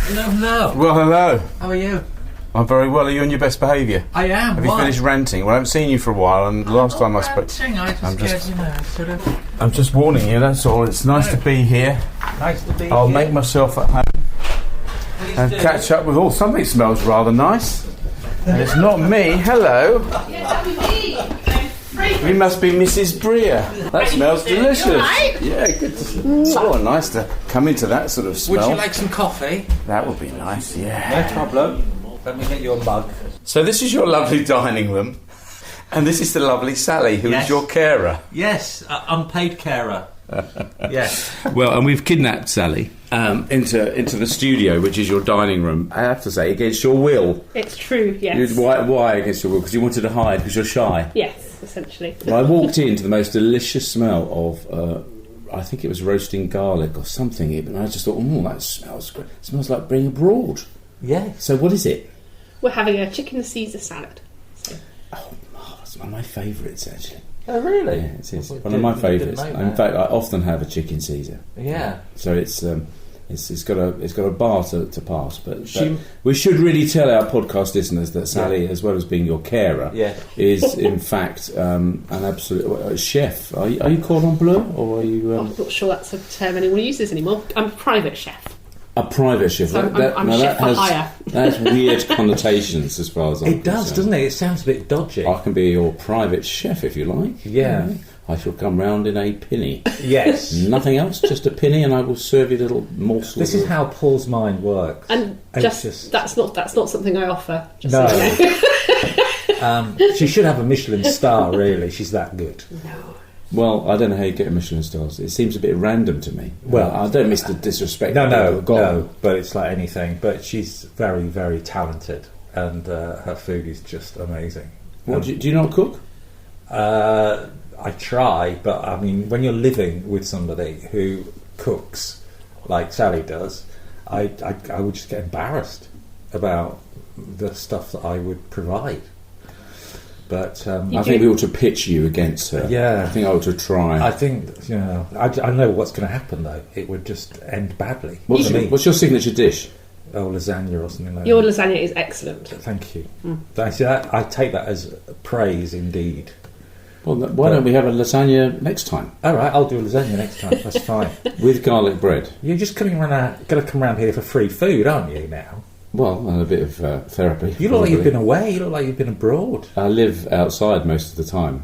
Hello. Well, hello. How are you? I'm very well. Are you on your best behaviour? I am. Have you finished ranting? Well, I haven't seen you for a while, and the last time I spoke... I'm just warning you, that's all. It's nice to be here. Nice to be here. I'll make myself at home and catch up with all... Something smells rather nice. And it's not me. Hello. Yes, that would be me. You must be Mrs. Breer. That smells delicious. Right? Yeah, good to see. Oh, nice to come into that sort of smell. Would you like some coffee? That would be nice, yeah. No problem. Let me get you a mug. So this is your lovely dining room, and this is the lovely Sally, who is your carer. Yes, unpaid carer. Yes. Well, and we've kidnapped Sally into the studio, which is your dining room. I have to say, against your will. It's true, yes. Why against your will? Because you wanted to hide, because you're shy. Yes, essentially. Well, I walked into the most delicious smell of, I think it was roasting garlic or something even. I just thought, that smells great. It smells like being abroad. Yeah. So what is it? We're having a chicken Caesar salad. So. Oh, it's one of my favourites, actually. Oh, really? Yeah, it is. One of my favourites. In fact, I often have a chicken Caesar. Yeah. So it's got a bar to pass, but we should really tell our podcast listeners that Sally, as well as being your carer, is in fact an absolute chef. Are you cordon bleu, or are you? I'm not sure that's a term anyone uses anymore. I'm a private chef. A private chef. So I'm chef for hire. That has weird connotations as far as I'm concerned. It does, doesn't it? It sounds a bit dodgy. I can be your private chef if you like. Yeah. I shall come round in a pinny. Yes. Nothing else, just a pinny, and I will serve you little morsels. This is how Paul's mind works. And that's not something I offer. Just no. So you know. She should have a Michelin star, really. She's that good. No. Well, I don't know how you get a Michelin star. It seems a bit random to me. Well, I don't miss the disrespect. No, but it's like anything. But she's very, very talented, and her food is just amazing. What, do you not cook? I try, but I mean, when you're living with somebody who cooks like Sally does, I would just get embarrassed about the stuff that I would provide. But I think we ought to pitch you against her. Yeah, I think I ought to try. I think I know what's going to happen though. It would just end badly. What's your signature dish? Oh, lasagna or something like that. Your lasagna is excellent. Thank you. I take that as praise indeed. Well, why don't we have a lasagna next time? All right, I'll do a lasagna next time. That's fine. With garlic bread. You're just going to come around here for free food, aren't you? Now. Well, and a bit of therapy. You look like you've been away. You look like you've been abroad. I live outside most of the time.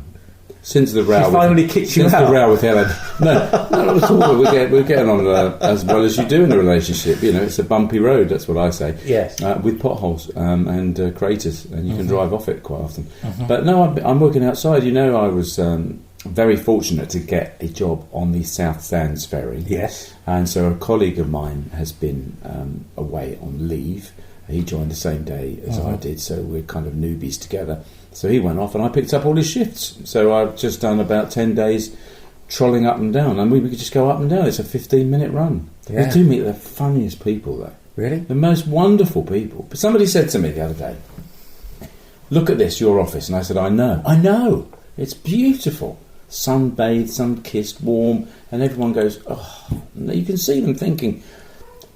Since the row, she finally kicked you out. Since the row with Helen, no, not at all. We're getting on as well as you do in a relationship. You know, it's a bumpy road. That's what I say. Yes, with potholes and craters, and you can drive off it quite often. But no, I'm working outside. You know, I was very fortunate to get a job on the South Sands ferry. Yes, and so a colleague of mine has been away on leave. He joined the same day as I did, so we're kind of newbies together. So he went off and I picked up all his shifts. So I've just done about 10 days trolling up and down. And we could just go up and down. It's a 15-minute run. Yeah. We do meet the funniest people, though. Really? The most wonderful people. But somebody said to me the other day, look at this, your office. And I said, I know. It's beautiful. Sunbathed, sun-kissed, warm. And everyone goes, oh. And you can see them thinking,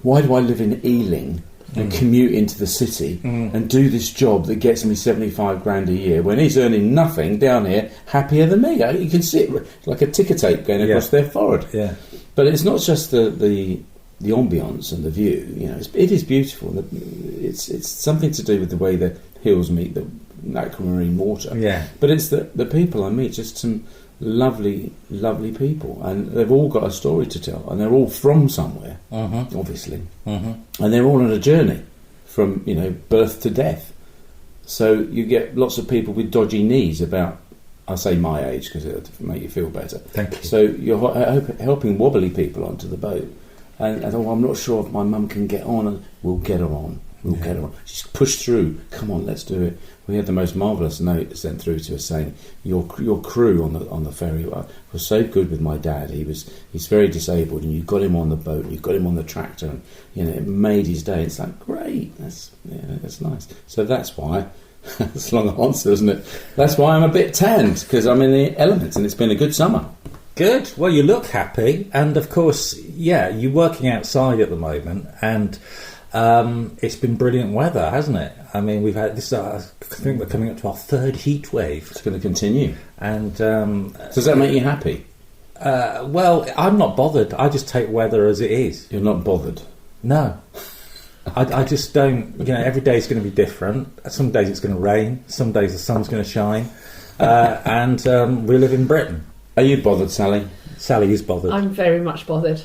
why do I live in Ealing and commute into the city and do this job that gets me 75 grand a year when he's earning nothing down here, happier than me? You can see it like a ticker tape going across their forehead. Yeah. But it's not just the ambience and the view. You know, it is beautiful. It's something to do with the way the hills meet the aquamarine water. Yeah. But it's the people I meet, just some lovely, lovely people, and they've all got a story to tell, and they're all from somewhere, obviously, and they're all on a journey from birth to death. So you get lots of people with dodgy knees about, I say my age because it'll make you feel better. Thank you. So you're helping wobbly people onto the boat, and I'm not sure if my mum can get on, and we'll get her on. We'll get her on. She's pushed through. Come on, let's do it. We had the most marvellous note sent through to us saying your crew on the ferry was so good with my dad. He's very disabled, and you got him on the boat, and you got him on the tractor, and it made his day. It's like great. That's nice. So that's why. It's a long answer, isn't it? That's why I'm a bit tanned, because I'm in the elements, and it's been a good summer. Good. Well, you look happy, and of course, you're working outside at the moment, and It's been brilliant weather, hasn't it? I mean, we've had this. I think we're coming up to our third heat wave. It's going to continue. And does that make you happy? Well, I'm not bothered. I just take weather as it is. You're not bothered? No. I just don't. Every day is going to be different. Some days it's going to rain. Some days the sun's going to shine. And we live in Britain. Are you bothered, Sally? Sally is bothered. I'm very much bothered.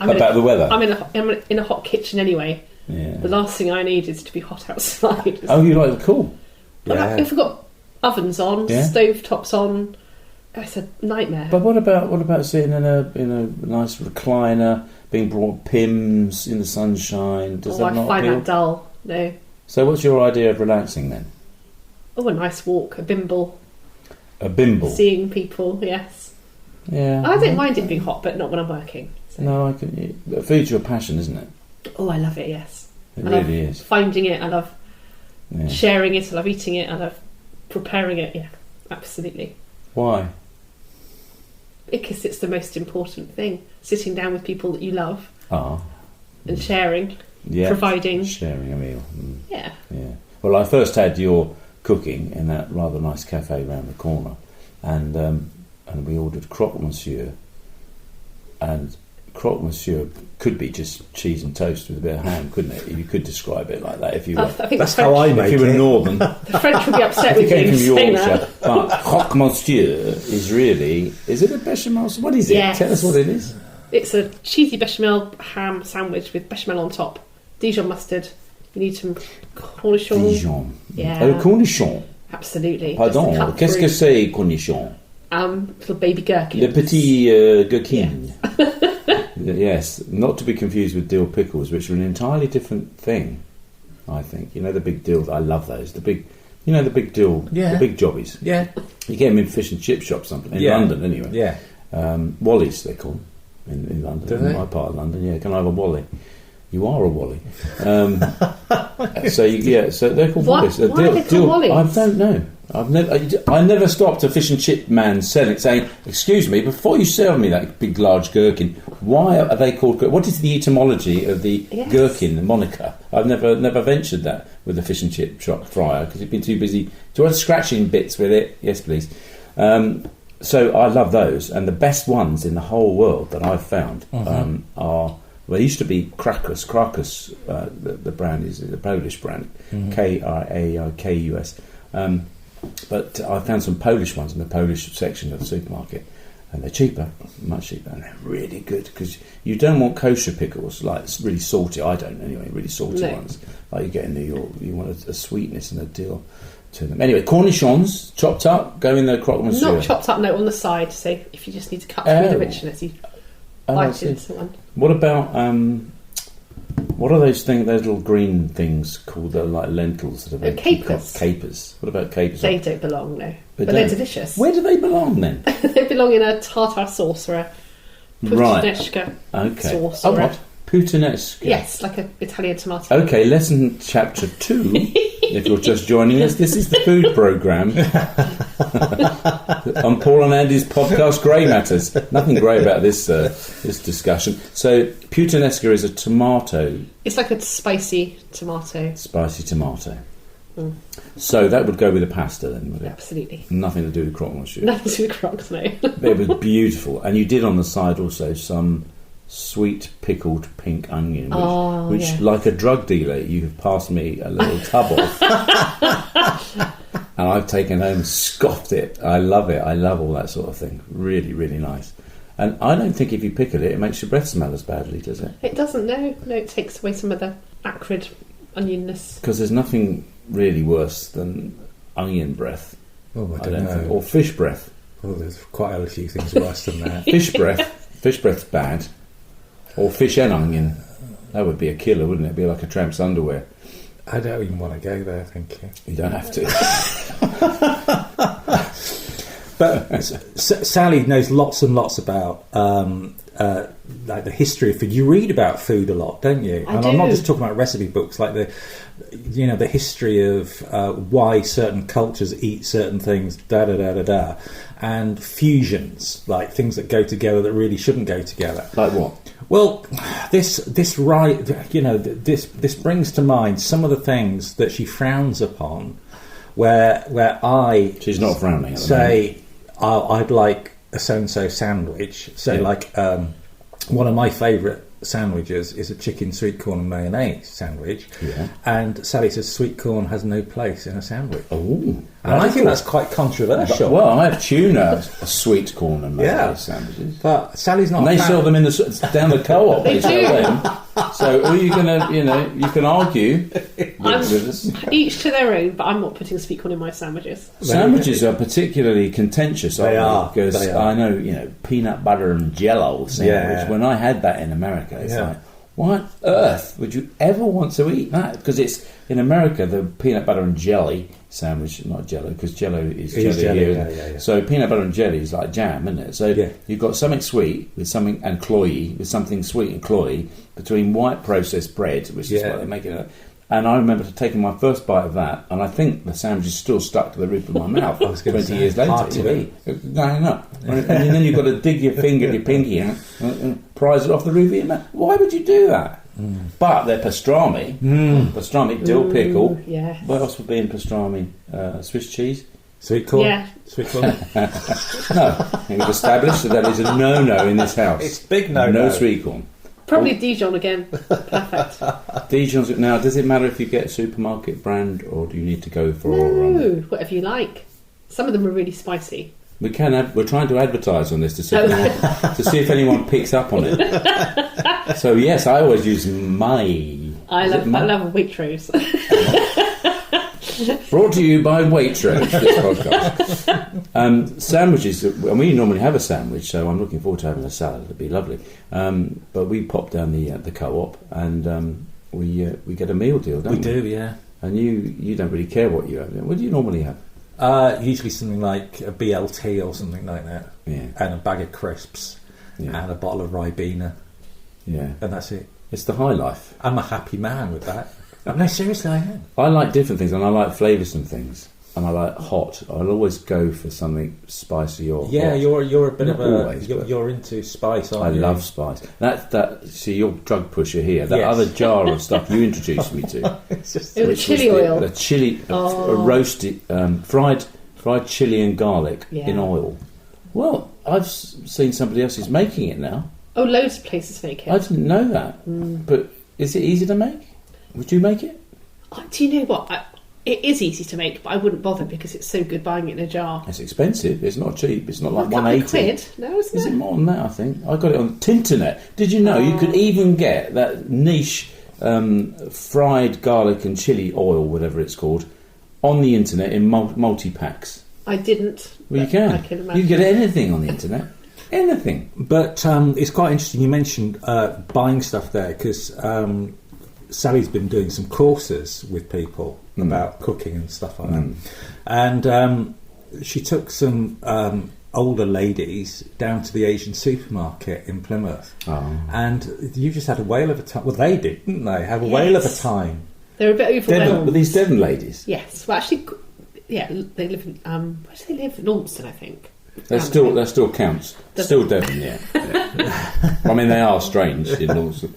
About the weather? I'm in a hot kitchen anyway. Yeah. The last thing I need is to be hot outside. Oh, you like the cool? Yeah. If we've got ovens on, Yeah. stove tops on, it's a nightmare. But what about sitting in a nice recliner, being brought Pims in the sunshine? Does that not I find appeal? that dull. No. So what's your idea of relaxing then? Oh, a nice walk, a bimble, A bimble? seeing people. Yes. Yeah. I don't mind it being hot, but not when I'm working. So. No, I can. Food's your passion, isn't it? Oh, I love it. Yes. It I love really is. finding it. I love Yeah. sharing it. I love eating it. I love preparing it. Yeah, absolutely. Why? Because it's the most important thing. Sitting down with people that you love Ah. and sharing, Yeah. providing. Sharing a meal. Mm. Yeah. Yeah. Well, I first had your cooking in that rather nice cafe round the corner, and we ordered croque monsieur, and croque monsieur could be just cheese and toast with a bit of ham, couldn't it? You could describe it like that if you were. I think That's the how I French, make If you were it. northern, the French would be upset if you with came you from saying Yorkshire, that. but croque monsieur is really, is it a bechamel? What is it? Yes. Tell us what it is. It's a cheesy bechamel ham sandwich with bechamel on top, Dijon mustard. You need some cornichons. Dijon. Yeah. Oh, cornichon. Absolutely. Pardon. Just to cut Qu'est-ce que through. c'est cornichon? Little baby gherkins. Le petit gherkin. Yes, not to be confused with dill pickles, which are an entirely different thing. I think the big dill. I love those. The big dill. Yeah. The big jobbies. Yeah. You get them in fish and chip shops, something in Yeah. London anyway. Yeah. Wallies they call them in London. Do in they? my part of London. Yeah, can I have a Wally? You are a Wally. So they're called Why- Wallies. why are they called Wallies? I don't know. I never stopped a fish and chip man saying, "Excuse me, before you serve me that big large gherkin, why are they called? What is the etymology of the Yes. gherkin, the moniker?" I've never ventured that with the fish and chip shop fryer because he'd been too busy doing scratching bits with it. Yes, please. So I love those, and the best ones in the whole world that I've found are. Well, they used to be Krakus. Krakus, the brand is a Polish brand, Krakus. But I found some Polish ones in the Polish section of the supermarket, and they're cheaper, much cheaper, and they're really good because you don't want kosher pickles, like really salty. I don't anyway. Really salty No. ones like you get in New York. You want a sweetness and a dill to them. Anyway, cornichons chopped up, go in the croque monsieur. Not chopped up, no, on the side. So if you just need to cut through the richness, you I bite see. into one. What about what are those things? Those little green things called like lentils that are very Capers. Capers. What about capers? They don't belong, no. They But they're don't? delicious. Where do they belong then? They belong in a tartar sauce or a Right. putenesca Okay. sauce. Oh, or a- what? Putenesca. Yes, like an Italian tomato. Okay, lesson chapter 2. If you're just joining us, this is the food programme on Paul and Andy's podcast Grey Matters. Nothing grey about this discussion. So, putenesca is a tomato, It's like a spicy tomato. spicy tomato. Mm. So that would go with the pasta then, would it? Absolutely. Nothing to do with croque monsieur. Nothing to do with crocs, no. It was beautiful, and you did on the side also some sweet pickled pink onion, which yeah. like a drug dealer, you have passed me a little tub of, and I've taken home and scoffed it. I love it. I love all that sort of thing. Really, really nice. And I don't think if you pickle it, it makes your breath smell as badly, does it? It doesn't, no. No, it takes away some of the acrid onionness. Because there's nothing really worse than onion breath. Oh, I don't think. know. Or fish breath. Oh, there's quite a few things worse than that. Fish breath's bad. Or fish and onion. That would be a killer, wouldn't it? It'd be like a tramp's underwear. I don't even want to go there, thank you. You don't have to. But Sally knows lots and lots about like the history of food. You read about food a lot, don't you? I And do. I'm not just talking about recipe books, like the history of why certain cultures eat certain things, and fusions, like things that go together that really shouldn't go together. Like what? Well, this brings to mind some of the things that she frowns upon, where I She's not frowning at the say I'd like a so-and-so sandwich. So, Yeah. like, one of my favourite sandwiches is a chicken sweet corn and mayonnaise sandwich. Yeah. And Sally says sweet corn has no place in a sandwich. Oh, And I think that's quite controversial. Well, I have tuna, sweet corn and mayonnaise sandwiches. But Sally's not. And they a fan. sell them down the co-op. They sell do. them. So are you gonna, you can argue with us. Each to their own, but I'm not putting sweet corn in my sandwiches. Sandwiches are particularly contentious, aren't They are, Because they are. I know, peanut butter and jello sandwich. Yeah. When I had that in America, it's Yeah. like, why on earth would you ever want to eat that? Because it's in America, the peanut butter and jelly sandwich, not jello, because jello is It is jelly jelly, here. yeah. So peanut butter and jelly is like jam, isn't it? So Yeah. you've got something sweet with something and cloyy with something sweet and cloyy between white processed bread, which is Yeah. what they're making it. And I remember taking my first bite of that, and I think the sandwich is still stuck to the roof of my mouth. I was gonna 20 say, years later, hard to eat. No. And then you've got to dig your finger, your pinky, and prise it off the roof of your mouth. Why would you do that? But they're pastrami, pastrami, dill pickle. Yes. What else would be in pastrami? Swiss cheese? Sweet corn. Yeah. Sweet corn. No, we've established that is a no-no in this house. It's big no-no. No sweet corn. Probably Dijon again. Perfect. Dijon's now. Does it matter if you get a supermarket brand or do you need to go for? No, whatever you like. Some of them are really spicy. We can. We're trying to advertise on this to see if anyone picks up on it. So yes, I always use my. I love Waitrose. Brought to you by Waitrose. This podcast. Sandwiches. And we normally have a sandwich, so I'm looking forward to having a salad. It'd be lovely. But we pop down the co-op and we get a meal deal, don't we? We do, yeah. And you don't really care what you have. What do you normally have? Usually something like a BLT or something like that. Yeah. And a bag of crisps. Yeah. And a bottle of Ribena. Yeah. And that's it. It's the high life. I'm a happy man with that. No, seriously, I am. I like different things, and I like flavoursome things, and I like hot. I'll always go for something spicy or Yeah, hot. you're a bit Not of a always, but- you're into spice, I aren't you? love spice. See, you're drug pusher here. That Yes. other jar of stuff you introduced me to, It's just It was which was chili oil. the chili, Oh. roasted, fried chili and garlic Yeah. in oil. Well, I've seen somebody else is making it now. Oh, loads of places make it. I didn't know that. But is it easy to make? Would you make it? Do you know what? It is easy to make, but I wouldn't bother because it's so good buying it in a jar. It's expensive. It's not cheap. It's not like A couple of £180. quid? No, isn't Is it? it more than that? I think I got it on Tinternet. Did you know you could even get that niche fried garlic and chili oil, whatever it's called, on the internet in multi packs? I didn't. Well, you but can. I can You imagine. can get anything on the internet. Anything. But it's quite interesting. You mentioned buying stuff there because Sally's been doing some courses with people about cooking and stuff like that. And she took some older ladies down to the Asian supermarket in Plymouth. Oh. And you just had a whale of a time. Well, they did, didn't they? Have a whale of a Yes. time. They're a bit overwhelmed. But these Devon ladies, Yes. Well, actually, yeah, they live in... where do they live? In Launceston, I think. they're still counts. Still Devon, yeah. I mean, they are strange in Launceston.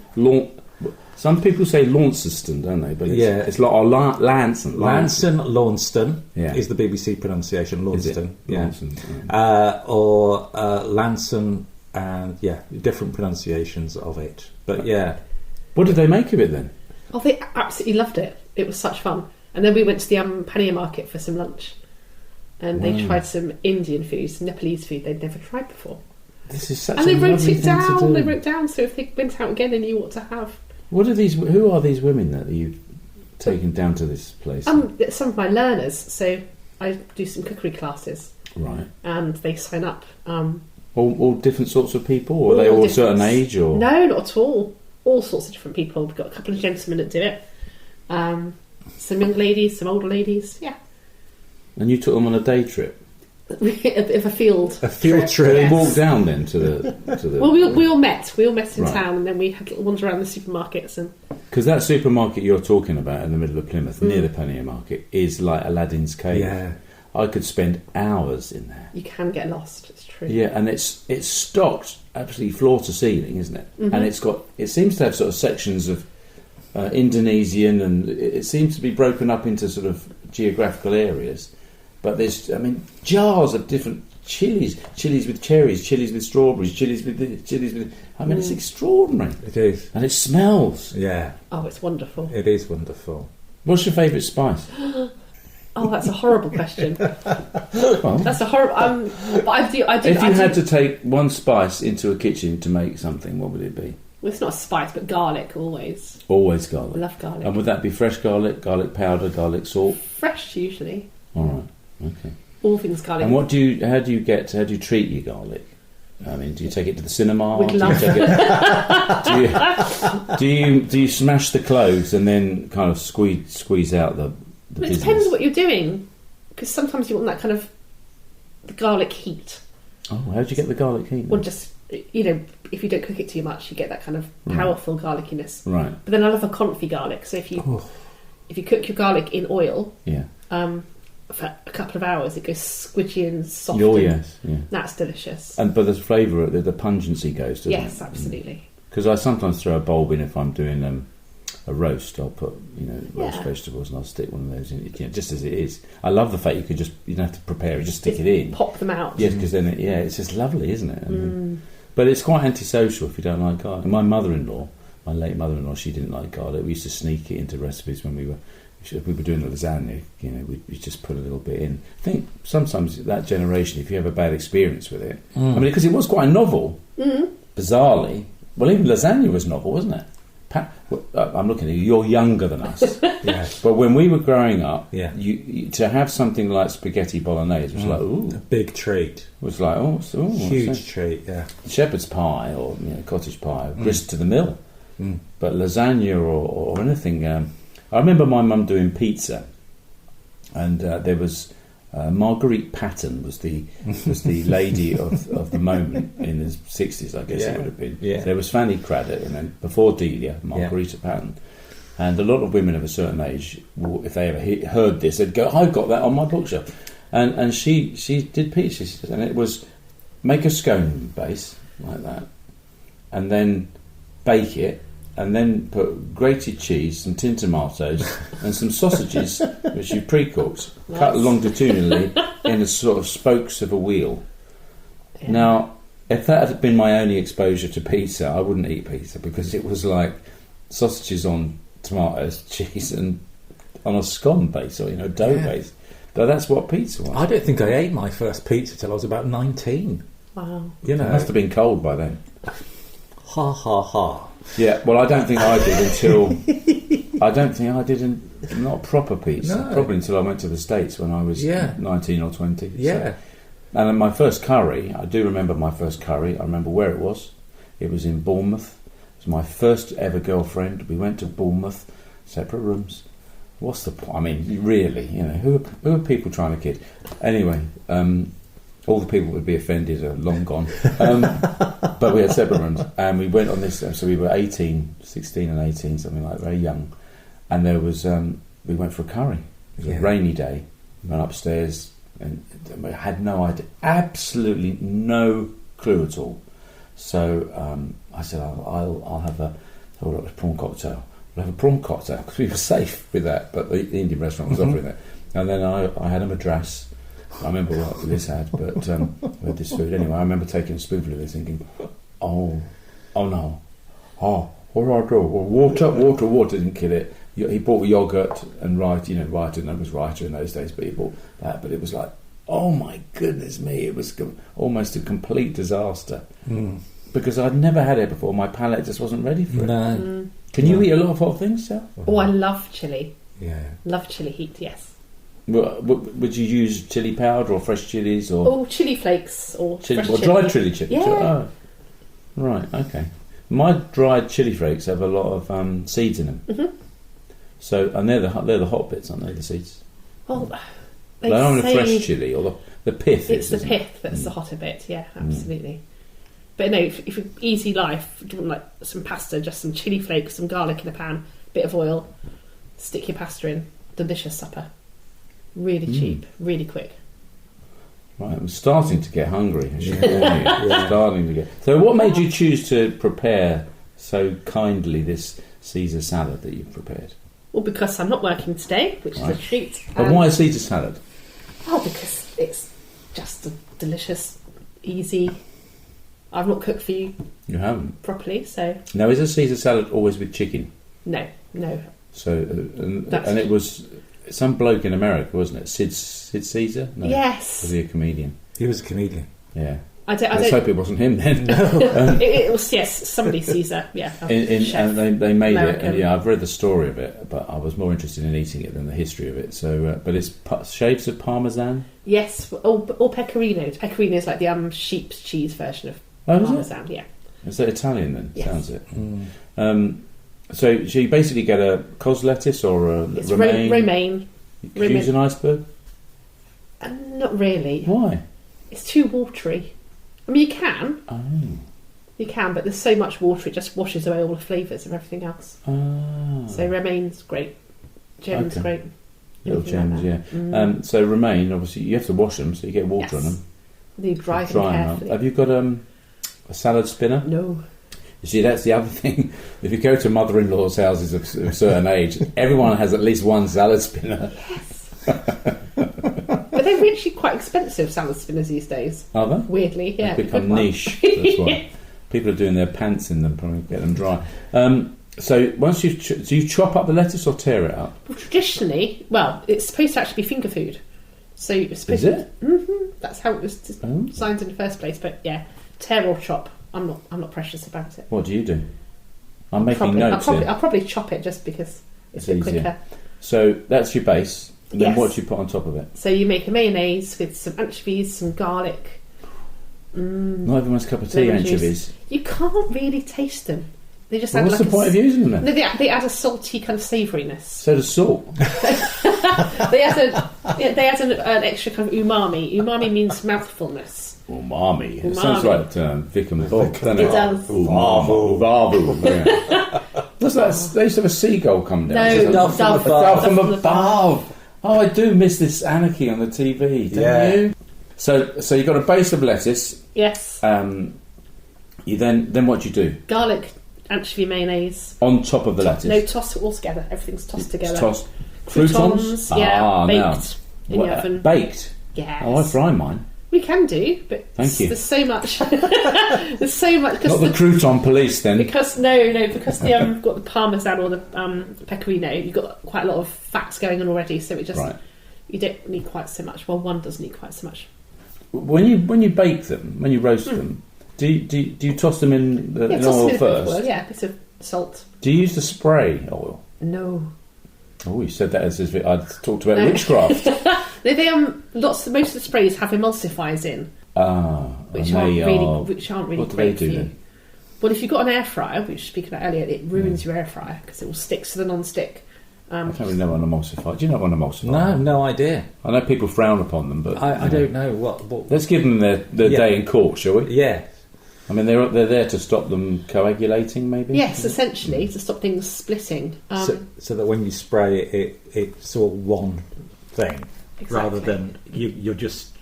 Some people say Launceston, don't they? But it's like Lanson. Launceston Yeah. is the BBC pronunciation. Is it? Launceston, yeah. Launceston, Or Lanson, and different pronunciations of it. But yeah, What did they make of it then? Oh, they absolutely loved it. It was such fun. And then we went to the Pannier market for some lunch. And they tried some Indian food, some Nepalese food they'd never tried before. This is such And a they wrote lovely it thing to down. do. They wrote down so if they went out again, they knew what to have. What are these? Who are these women that you've taken down to this place? Some of my learners. So I do some cookery classes, Right. and they sign up. All different sorts of people, or are they All all a different- certain age? Or No, not at all. All sorts of different people. We've got a couple of gentlemen that do it. Some young ladies, some older ladies. Yeah. And you took them on a day trip. of a field. A field trip. trip. They Yes. walked down then to the. Well, we all met. We all met in Right. town, and then we had little wander around the supermarkets. And Because that supermarket you're talking about in the middle of Plymouth, near the Pannier Market, is like Aladdin's cave. Yeah. I could spend hours in there. you can get lost. It's true. Yeah, and it's stocked absolutely floor to ceiling, isn't it? And it seems to have sort of sections of Indonesian, and it seems to be broken up into sort of geographical areas. But there's, jars of different chilies with cherries, chilies with strawberries, chilies with. It's extraordinary. It is. And it smells. Yeah, Oh, it's wonderful. it is wonderful. What's your favourite spice? Oh, that's a horrible question. Well, That's a horrible. But I do. if you had to take one spice into a kitchen to make something, what would it be? Well, it's not a spice, but garlic always. Always I garlic. love garlic. And would that be fresh garlic, garlic powder, garlic salt? Fresh usually. All right, okay. All things garlic. And how do you treat your garlic? I mean, do you take it to the cinema? With love. Do you smash the cloves and then kind of squeeze out the But it business? depends what you're doing, because sometimes you want that kind of the garlic heat. Oh, how do you get the garlic heat? Or just, if you don't cook it too much, you get that kind of powerful garlickiness. Right. But then I love a confit garlic. So if you cook your garlic in oil, Yeah. for a couple of hours, it goes squidgy and soft. Oh and yes. Yeah. that's delicious. But the flavour, the pungency goes to Yes, absolutely. Because I sometimes throw a bulb in if I'm doing a roast. I'll put roast Yeah. vegetables and I'll stick one of those in, just as it is. I love the fact you don't have to prepare it, just stick it in. Pop them out. Yes, because then it's just lovely, isn't it? But it's quite antisocial if you don't like garlic. My mother-in-law, my late mother-in-law, she didn't like garlic. We used to sneak it into recipes when we were doing the lasagna. We just put a little bit in. I think sometimes that generation, if you have a bad experience with it, because it was quite novel, bizarrely. Well, even lasagna was novel, wasn't it? I'm looking at you. You're younger than us. Yeah. But when we were growing up, Yeah. you to have something like spaghetti bolognese was like, ooh, A big treat. was like, what's Huge that? treat, yeah. Shepherd's pie or cottage pie, grist to the mill. But lasagna or anything. I remember my mum doing pizza, and there was Marguerite Patten was the lady of the moment in the 60s, I guess it would have been. Yeah. There was Fanny Craddock, and then before Delia, Marguerite Patten. And a lot of women of a certain age, if they ever heard this, they'd go, "I've got that on my bookshelf." And she did pizza, and it was make a scone base like that, and then bake it, and then put grated cheese, some tin tomatoes, and some sausages which you pre-cooked, cut longitudinally in the sort of spokes of a wheel. Yeah. Now, if that had been my only exposure to pizza, I wouldn't eat pizza because it was like sausages on tomatoes, cheese, and on a scone base or dough base. But that's what pizza was. I don't think I ate my first pizza till I was about 19. Wow. It must have been cold by then. Ha ha ha. Yeah, well, I don't think I did until... not proper pizza. No. Probably until I went to the States when I was 19 or 20. Yeah. So. And then my first curry, I do remember my first curry. I remember where it was. It was in Bournemouth. It was my first ever girlfriend. We went to Bournemouth, separate rooms. What's the point? I mean, really, who are people trying to kid? Anyway, all the people would be offended are long gone. But we had separate rooms, and we went on this. So we were 16 and 18, something like very young. And there was, we went for a curry. It was a rainy day. We went upstairs, and we had no idea, absolutely no clue at all. So I said, I'll have a prawn cocktail. We'll have a prawn cocktail because we were safe with that. But the Indian restaurant was offering it. And then I had a madras. I remember what this had, but we had this food. Anyway, I remember taking a spoonful of this thinking, oh no. What do I do? Well, water didn't kill it. He bought yoghurt and Rita, I didn't know it was Rita in those days, but he bought that. But it was like, oh my goodness me, it was almost a complete disaster. Because I'd never had it before. My palate just wasn't ready for it. No. Can you eat a lot of hot things, Sal? Oh, I love chilli. Yeah. Love chilli heat, yes. Would you use chili powder or fresh chilies or? Oh, chili flakes or Chili, fresh or chili. dried chili. Yeah. Oh, right, okay. My dried chili flakes have a lot of seeds in them. Mm-hmm. So, and they're the hot bits, aren't they? The seeds. Well, They don't have fresh chili, or The pith. It's the isn't pith it? that's the hotter bit. Yeah, absolutely. But no, if you easy life, do you want like some pasta, just some chili flakes, some garlic in a pan, bit of oil, stick your pasta in. Delicious supper. Really cheap, really quick. Right, I'm starting to get hungry. I should warn you. Starting to get. So, what made you choose to prepare so kindly this Caesar salad that you've prepared? Well, because I'm not working today, which is a treat. But why a Caesar salad? Oh, because it's just a delicious, easy. I've not cooked for you You haven't. properly, so Now, is a Caesar salad always with chicken? no. So, and it was some bloke in America, wasn't it? Sid Caesar? No. Yes. Was he a comedian? He was a comedian. Yeah. I Let's hope it wasn't him then. it was somebody Caesar. Yeah. Chef. And they made American. it. And yeah, I've read the story of it, but I was more interested in eating it than the history of it. So, but it's shades of Parmesan. Yes, or pecorino. Pecorino is like the sheep's cheese version of Parmesan. Yeah. Is that Italian then? Yes. Sounds it. So you basically get a cos lettuce or a It's romaine. romaine. You could use an iceberg. Not really. Why? It's too watery. I mean, you can. Oh. You can, but there's so much water it just washes away all the flavours of everything else. Ah. So romaine's great. Gem's Okay. great. Little Anything like gems, that. yeah. So romaine, obviously, you have to wash them, so you get water on them. You dry them them out. carefully. Have you got a salad spinner? No. You see, that's the other thing. If you go to mother-in-law's houses of a certain age, everyone has at least one salad spinner. Yes. But they're actually quite expensive, salad spinners these days. Are they? Weirdly, yeah. They've become good one. niche. That's why people are doing their pants in them, probably get them dry. So once do you chop up the lettuce or tear it up? Well, traditionally, it's supposed to actually be finger food. So it's supposed Is it? That's how it was designed in the first place. But yeah, tear or chop. I'm not precious about it. What do you do? I'm making notes here. I'll probably chop it just because it's a bit easier. quicker. So that's your base. And then Yes. what do you put on top of it? So you make a mayonnaise with some anchovies, some garlic. Not everyone's cup of tea, Lemon juice. anchovies. You can't really taste them. They just Well, add what's like the point of using them then? No, they add a salty kind of savouriness. So does salt. They add an extra kind of umami. Umami means mouthfulness. Umami. It Umami. sounds like Vic and Bob, doesn't it? It does. Uvavu. Yeah. Does that? They used to have a seagull come down. No, dove from dove above. From above. Oh, I do miss this anarchy on the TV. Don't you? So you got a base of lettuce. Yes. You then what do you do? Garlic, anchovy, mayonnaise. On top of the lettuce. No, toss it all together. Everything's tossed together. It's tossed. Croutons, yeah, now. baked in the oven. Baked. Yes. Oh, I fry mine. We can do, but Thank you. there's so much. There's so much. Not the crouton police then. Because the got the parmesan or the pecorino, you've got quite a lot of fats going on already, so it just you don't need quite so much. Well, one doesn't need quite so much. When you bake them, when you roast them, do you toss them in oil first? Oil, yeah, a bit of salt. Do you use the spray oil? No. Oh, you said that as if I'd talked about witchcraft. Most of the sprays have emulsifiers in, which aren't really What do great they do for you. then? Well, if you've got an air fryer, which we were speaking about earlier, it ruins your air fryer because it will stick to the non-stick. I don't really know what an emulsifier. Do you know what an emulsifier? No idea. I know people frown upon them, but I don't know what. Let's give them their day in court, shall we? Yeah. I mean, they're there to stop them coagulating, maybe. Yes, essentially to stop things splitting. So that when you spray it, it's all one thing, rather than you're just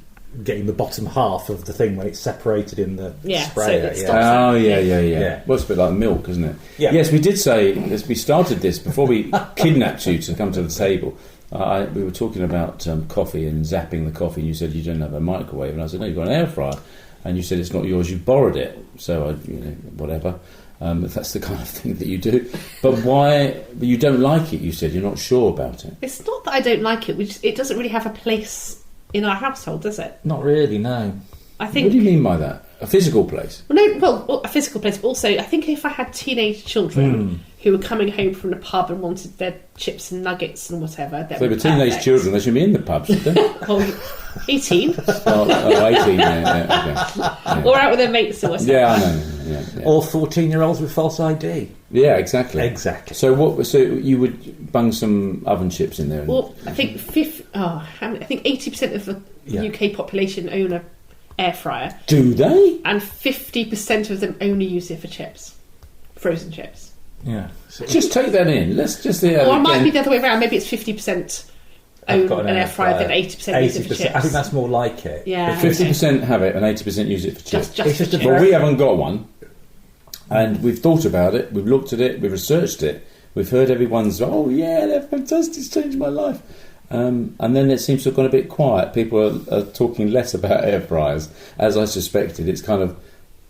getting the bottom half of the thing when it's separated in the sprayer. So it stops yeah. Well, it's a bit like milk, isn't it? Yeah. Yes, we did say, as we started this, before we kidnapped you to come to the table, we were talking about coffee and zapping the coffee, and you said you don't have a microwave, and I said, no, you've got an air fryer. And you said it's not yours, you borrowed it. So, whatever. If that's the kind of thing that you do. But why? But you don't like it, you said. You're not sure about it. It's not that I don't like it. It doesn't really have a place in our household, does it? Not really, no. I think. What do you mean by that? A physical place? Well, a physical place. But also, I think if I had teenage children who were coming home from the pub and wanted their chips and nuggets and whatever. So they were teenage children, they should be in the pub, should they? Well, 18. 18, okay. Or out with their mates or whatever. Yeah, I know. Yeah. Or 14-year-olds with false ID. Yeah, exactly. Exactly. So you would bung some oven chips in there? Well, I think 80% of the UK population own a air fryer. Do they? And 50% of them only use it for chips. Frozen chips. Yeah. So Just take that in. Let's just... or it might be the other way around. Maybe it's 50% own an air fryer, then 80% use it for chips. I think that's more like it. Yeah. 50% have it and 80% use it for chips. Just for chips. Well, we haven't got one. And we've thought about it, we've looked at it, we've researched it, we've heard everyone's, oh yeah, they're fantastic, it's changed my life. And then it seems to have gone a bit quiet. People are talking less about air fryers. As I suspected, it's kind of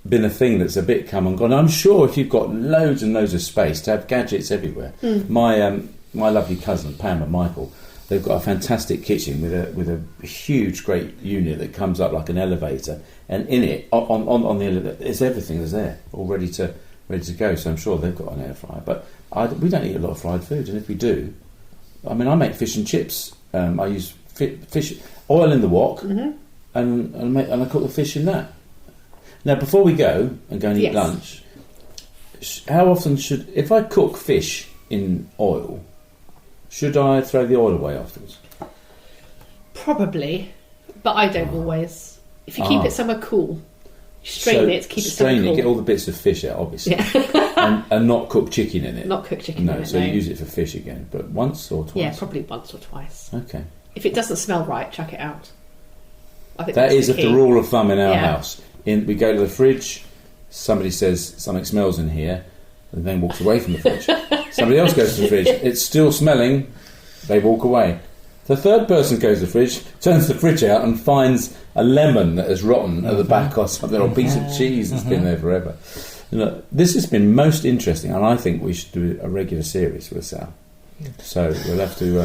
been a thing that's a bit come and gone. I'm sure if you've got loads and loads of space to have gadgets everywhere. My lovely cousin, Pam and Michael, they've got a fantastic kitchen with a huge, great unit that comes up like an elevator, and in it, on the elevator, it's everything is there, all ready to go. So I'm sure they've got an air fryer. But we don't eat a lot of fried food, and if we do, I mean, I make fish and chips. I use fish oil in the wok, and I cook the fish in that. Now, before we go and eat lunch, how often if I cook fish in oil, should I throw the oil away afterwards? Probably, but I don't always. If you keep it somewhere cool, you strain it, keep it somewhere cool. Get all the bits of fish out, obviously, and not cook chicken in it. Not cook chicken in it, so you use it for fish again, but once or twice? Yeah, probably once or twice. Okay. If it doesn't smell right, chuck it out. I think that is the rule of thumb in our house. We go to the fridge, somebody says something smells in here, and then walks away from the fridge. Somebody else goes to the fridge, it's still smelling, they walk away. The third person goes to the fridge, turns the fridge out and finds a lemon that is rotten at the back or something, or a piece of cheese that's been there forever. Look, this has been most interesting, and I think we should do a regular series with Sal. So we'll have to...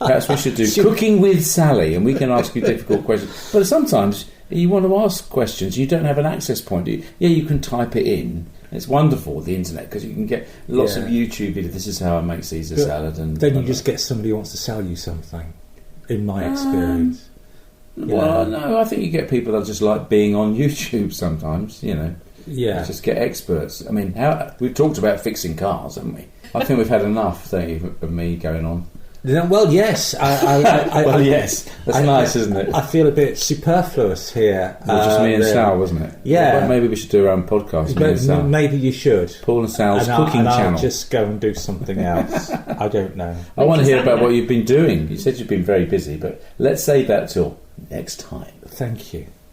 perhaps we should do Cooking with Sally, and we can ask you difficult questions. But sometimes you want to ask questions, you don't have an access point. You can type it in. It's wonderful, the internet, because you can get lots of YouTube videos. This is how I make Caesar salad. And then you just get somebody who wants to sell you something, in my experience. Well, no, I think you get people that just like being on YouTube sometimes, Yeah. Just get experts. I mean, we've talked about fixing cars, haven't we? I think we've had enough, don't you, of me going on. Well, yes. Yes. That's nice, isn't it? I feel a bit superfluous here. Just me and Sal, wasn't it? Yeah. Well, maybe we should do our own podcast. Me and Sal. Maybe you should. Paul and Sal's cooking channel. I'll just go and do something else. I don't know. I want to hear about what you've been doing. You said you've been very busy, but let's save that till next time. Thank you.